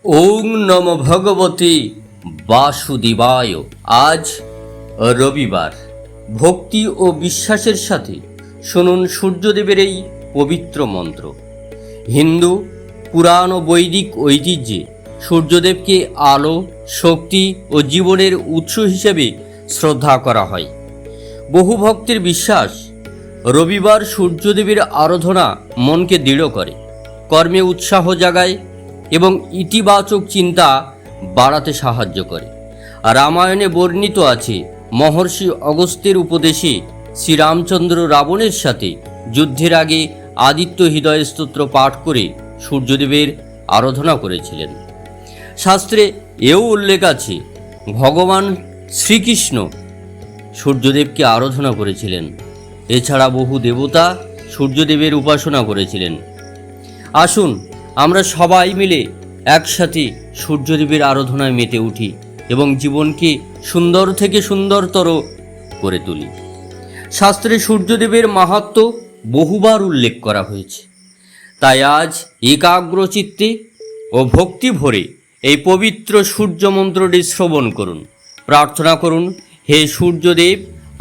ওং নম ভগবতে বাসুদেবায়। আজ রবিবার। ভক্তি ও বিশ্বাসের সাথে শুনুন সূর্যদেবের এই পবিত্র মন্ত্র। হিন্দু পুরাণ ও বৈদিক ঐতিহ্যে সূর্যদেবকে আলো, শক্তি ও জীবনের উৎস হিসেবে শ্রদ্ধা করা হয়। বহু ভক্তের বিশ্বাস, রবিবার সূর্যদেবের আরাধনা মনকে দৃঢ় করে, কর্মে উৎসাহ জাগায় এবং ইতিবাচক চিন্তা বাড়াতে সাহায্য করে। রামায়ণে বর্ণিত আছে, মহর্ষি অগস্ত্যের উপদেশে শ্রীরামচন্দ্র রাবণের সাথে যুদ্ধের আগে আদিত্য হৃদয় স্তোত্র পাঠ করে সূর্যদেবের আরাধনা করেছিলেন। শাস্ত্রে এও উল্লেখ আছে, ভগবান শ্রীকৃষ্ণ সূর্যদেবকে আরাধনা করেছিলেন। এছাড়া বহু দেবতা সূর্যদেবের উপাসনা করেছিলেন। আসুন আমরা সবাই মিলে একসাথে সূর্যদেবের আরাধনায় মেতে উঠি এবং জীবনকে সুন্দর থেকে সুন্দরতর করে তুলি। শাস্ত্রে সূর্যদেবের মাহাত্ম্য বহুবার উল্লেখ করা হয়েছে। তাই আজ একাগ্রচিত্তে ও ভক্তি ভরে এই পবিত্র সূর্য মন্ত্রটি শ্রবণ করুন। প্রার্থনা করুন, হে সূর্যদেব,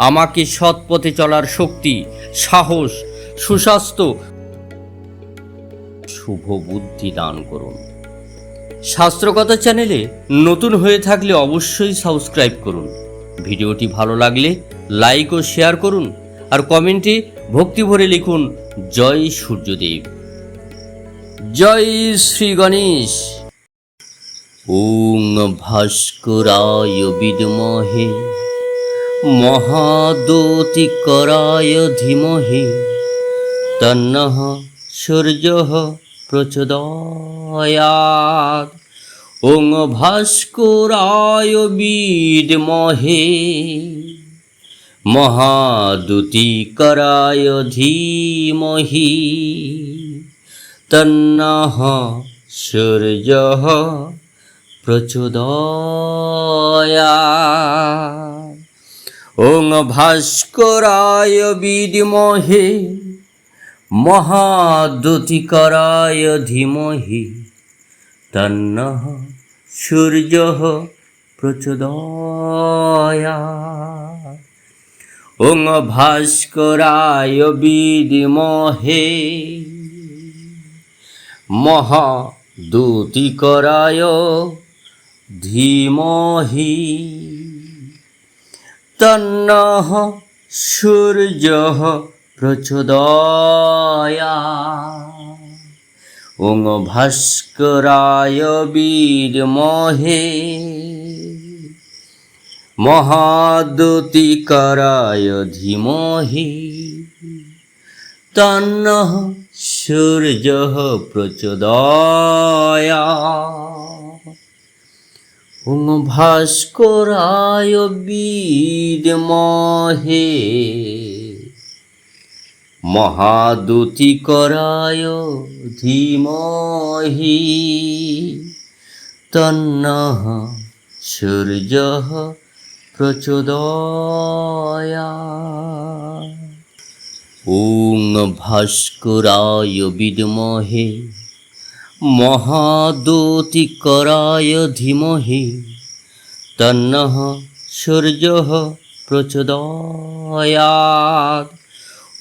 আমাকে সৎ পথে চলার শক্তি, সাহস, সুস্বাস্থ্য, শুভ বুদ্ধি দান করুন। শাস্ত্রকথা চ্যানেলে নতুন হয়ে থাকলে অবশ্যই সাবস্ক্রাইব করুন। ভিডিওটি ভালো লাগলে লাইক ও শেয়ার করুন, আর কমেন্টে ভক্তি ভরে লিখুন, জয় সূর্যদেব, জয় শ্রী গণেশ। ওং ভাস্করায় বিদ্মহে মহাদ্যোতিকরায় ধীমহি তন্নঃ সূর্যঃ প্রচোদয়াৎ। ওং ভাস্করায় বিদ্মহে মহাদ্যোতিকরায় ধীমহি তন্নঃ সূর্যঃ প্রচোদয়াৎ। ওং ভাস্করায় বিদ্মহে মহাদ্যোতিকরায় ধীমহি তন্নঃ সূর্যঃ প্রচোদয়াৎ। ওং ভাস্করায় বিদ্মহে মহাদ্যোতিকরায় ধীমহি তন্নঃ সূর্যঃ প্রচোদয়াৎ। ওং ভাস্করায় বিদ্মহে মহাদ্যোতিকরায় ধীমহি তন্নঃ সূর্যঃ প্রচোদয়াৎ। ওং ভাস্করায় বিদ্মহে মহাদ্যোতিকরায় ধীমহি তন্নঃ সূর্যঃ প্রচোদয়াৎ। ওং ভাস্করায় বিদ্মহে মহাদ্যোতিকরায় ধীমহি তন্নঃ সূর্যঃ প্রচোদয়াৎ।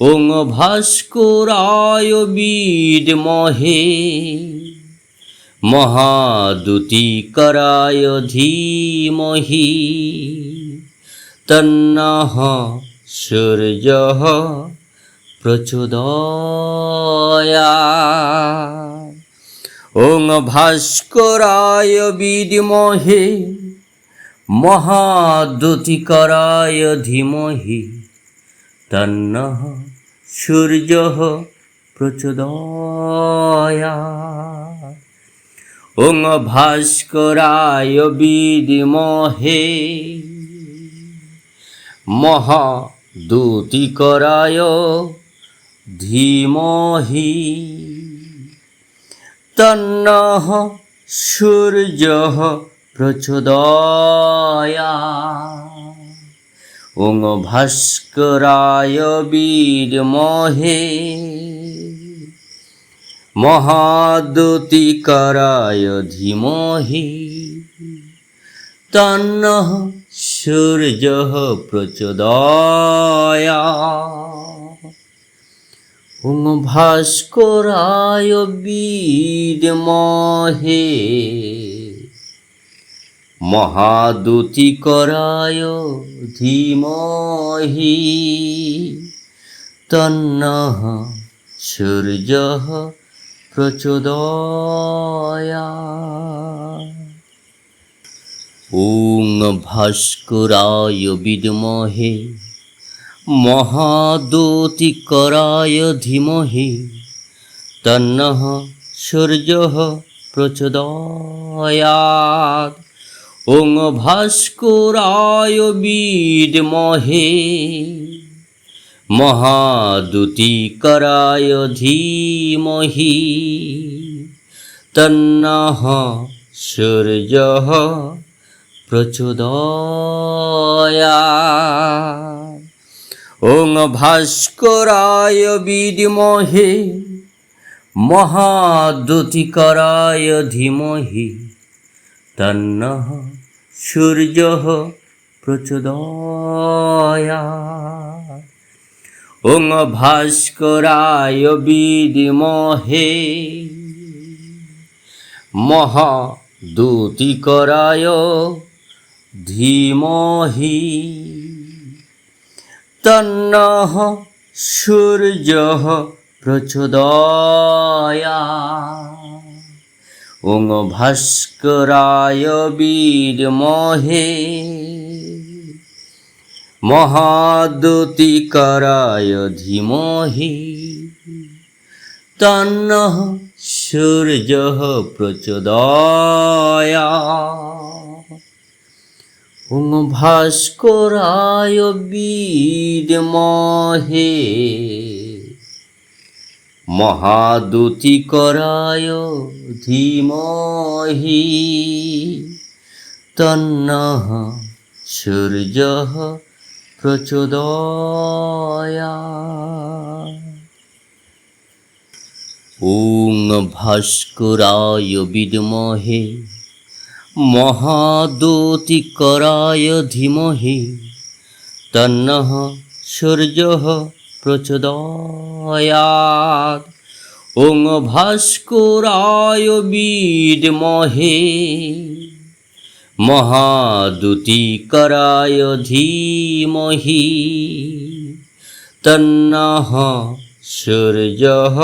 ওং ভাস্করায় বিদ্মহে মহাদ্যোতিকরায় ধীমহি তন্নঃ সূর্যঃ প্রচোদয়াৎ। ওং ভাস্করায় বিদ্মহে মহাদ্যোতিকরায় ধীমহি তন্নঃ সূর্যঃ প্রচোদয়াৎ। ওং ভাস্করায় বিদ্মহে মহাদ্যোতিকরায় ধীমহি তন্নঃ সূর্যঃ প্রচোদয়াৎ। ওং ভাস্করায় বিদ্মহে মহাদ্যুতিকরায় ধীমহি তন্নঃ সূর্যঃ প্রচোদয়াৎ। ওং ভাস্করায় বিদ্মহে মহাদ্যুতিকরায় ধীমহি তন্নঃ সূর্যঃ প্রচোদয়াৎ। ওং ভাস্করায় বিদ্মহে মহাদ্যুতিকরায় ধীমহি তন্নঃ সূর্যঃ প্রচোদয়াৎ। ওং ভাস্করায় বিদ্মহে মহাদ্যুতিকরায় ধীমহি তন্নঃ সূর্যঃ প্রচোদয়াৎ। ওং ভাস্করায় বিদ্মহে মহাদ্যুতিকরায় ধীমহি তন্নঃ সূর্যঃ প্রচোদয়াৎ। ওং ভাস্করায় বিদ্মহে মহাদ্যুতিকরায় ধীমহি তন্নঃ সূর্যঃ প্রচোদয়াৎ। ওং ভাস্করায় বিদ্মহে মহাদ্যুতিকরায় ধীমহি তন্নঃ সূর্যঃ প্রচোদয়াৎ। ওং ভাস্করায় বিদ্মহে মহাদ্যুতিকরায় ধীমহি তন্নঃ সূর্যঃ প্রচোদয়াৎ। ওং ভাস্করায় বিদ্মহে মহাদ্যুতিকরায় ধীমহি তন্নঃ সূর্যঃ প্রচোদয়াৎ। ওং ভাস্করায় বিদ্মহে মহাদ্যুতিকরায় ধীমহি তন্নঃ সূর্যঃ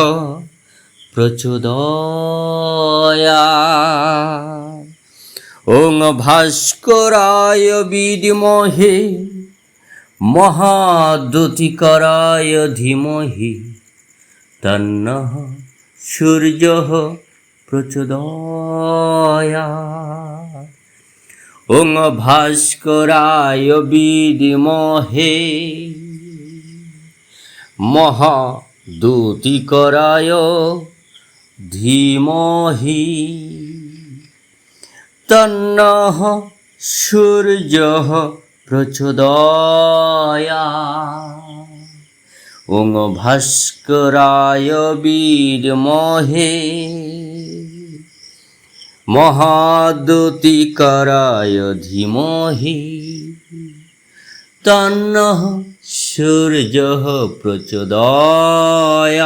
প্রচোদয়াৎ। ওং ভাস্করায় বিদ্মহে মহাদ্যুতিকরায় ধীমহি তন্নঃ সূর্যঃ প্রচোদয়াৎ। ওং ভাস্করায় বিদ্মহে মহাদ্যুতিকরায় ধীমহি তন্নঃ সূর্যঃ প্রচোদয়াৎ। ওং ভাস্করায় বিদ্মহে মহাদ্যুতিকরায় ধীমহি তন্নঃ সূর্যঃ প্রচোদয়াৎ।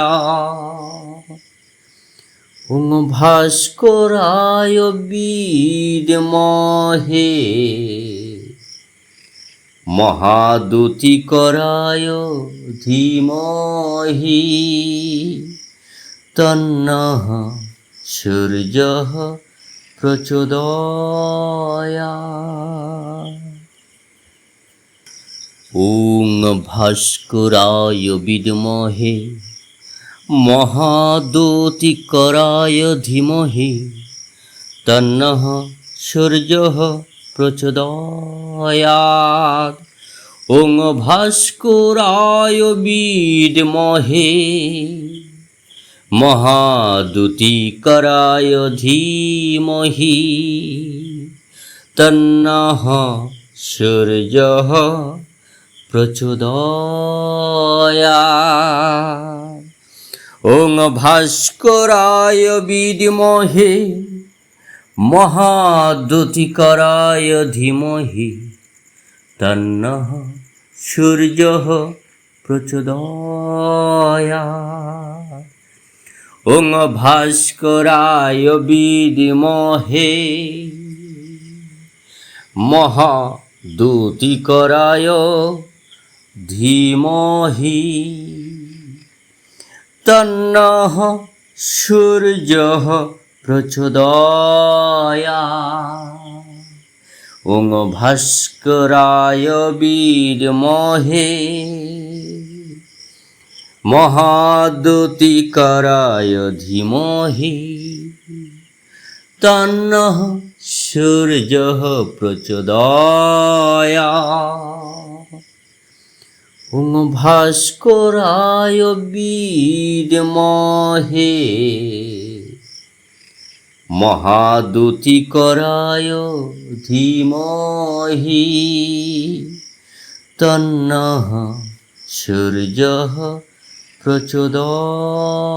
ওং ভাস্করায় বিদ্মহে মহাদ্যুতিকরায় ধীমহি তন্নঃ সূর্যঃ প্রচোদয়াৎ। ওং ভাস্করায় বিদ্মহে মহাদ্যুতিকরায় ধীমহি তন্নঃ সূর্যঃ প্রচোদয়াৎ। ওং ভাস্করায় বিদ্মহে মহাদ্যুতিকরায় ধীমহি তন্নঃ সূর্যঃ প্রচোদয়াৎ। ওং ভাস্করায় বিদ্মহে মহাদ্যুতিকরায় ধীমহি তন্নঃ সূর্যঃ প্রচোদয়াৎ। ওং ভাস্করায় বিদ্মহে মহাদ্যুতিকরায় ধীমহি তন্নঃ সূর্যঃ প্রচোদয়াৎ। ওং ভাস্করায় বিদ্মহে মহাদ্যুতিকরায় ধীমহি তন্নঃ সূর্যঃ প্রচোদয়াৎ। ওং ভাস্করায় বিদ্মহে মহাদ্যুতিকরায় ধীমহি তন্নঃ সূর্যঃ প্রচোদয়াৎ।